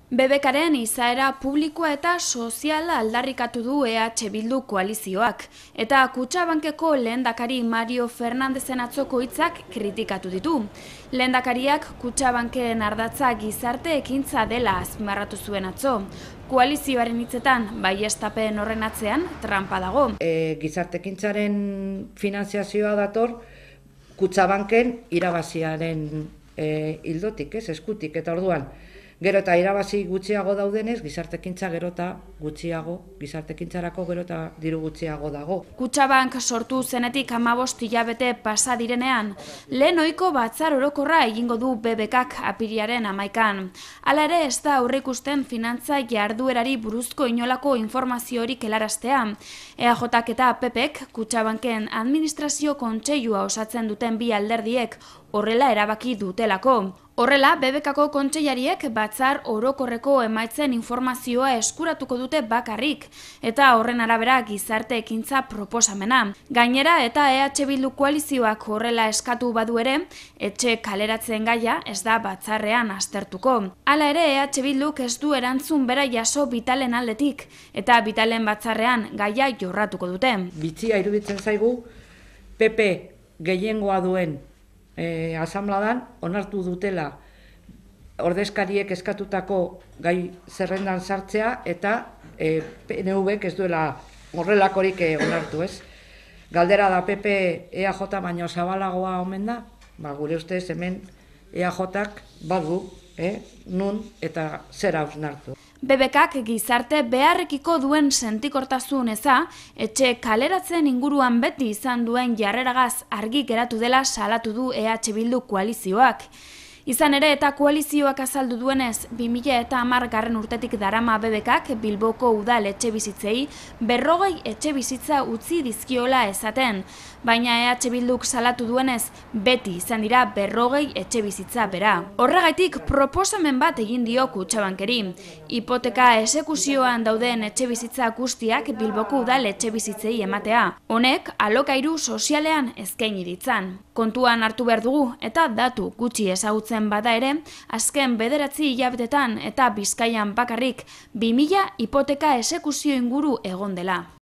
BBKaren izaera publikoa eta soziala aldarrikatu du EH Bildu koalizioak, eta Kutxabankeko lehendakari Mario Fernandezen atzoko hitzak kritikatu ditu. Lehendakariak Kutxabanken ardatza gizarte ekintza dela azpimarratu zuen atzo. Koalizioaren hitzetan, baieztapen horren atzean, trampa dago. Gizarte ekintzaren finanziazioa dator Kutxabanken irabaziaren hildotik, eskutik, eta orduan. Gero eta irabazi gutxiago daudenez, gizartekintza gero eta gutxiago, gizartekintzarako gero eta diru gutxiago dago. Kutxabank sortu zenetik 15 hilabete pasa direnean, lehen ohiko batzar orokorra egingo du BBKak apirilaren 11an. Hala ere ez da aurreikusten finantza jarduerari buruzko inolako informaziorik helaraztea. EAJak eta PPek Kutxabanken administrazio kontseilua osatzen duten bi alderdiek horrela erabaki dutelako. Horrela, BBKako kontseilariek batzar orokorreko emaitzen informazioa eskuratuko dute bakarrik, eta horren arabera gizarte ekintza proposamena. Gainera eta EH Bildu koalizioak horrela eskatu badu ere, etxe kaleratzen gaia ez da batzarrean aztertuko. Hala ere EH Bilduk ez du erantzun bera jaso Vitalen aldetik, eta Vitalen batzarrean gaia jorratuko dute. Bitxia iruditzen zaigu, PP gehiengoa duen asanbladan onartu dutela ordezkariek eskatutako gai zerrendan sartzea eta PNVk ez duela horrelakorik onartu, ez? Galdera da PP EAJ baino zabalagoa omen da? Gure ustez hemen EAJak badu, nun eta zer hausnartu. BBKak gizarte beharrekiko duen sentikortasun eza, etxe kaleratzen inguruan beti izan duen jarreragaz argi geratu dela salatu du EH Bildu koalizioak. Izan ere eta koalizioak azaldu duenez, 2010 urtetik darama BBKak Bilboko udal etxebizitzei 40 etxebizitza utzi dizkiola esaten, baina EH Bilduk salatu duenez, beti izan dira 40 etxebizitza bera. Horregaitik proposamen bat egin dio Kutxabankeri. Hipoteka esekuzioan dauden etxebizitza guztiak Bilboko udal etxebizitzei ematea. Honek alokairu sozialean eskaini ditzan. Kontuan hartu behar dugu eta datu gutxi ezagutzen bada ere, azken 9 hilabetetan eta Bizkaian bakarrik 2000 hipoteka esekuzio inguru egon dela.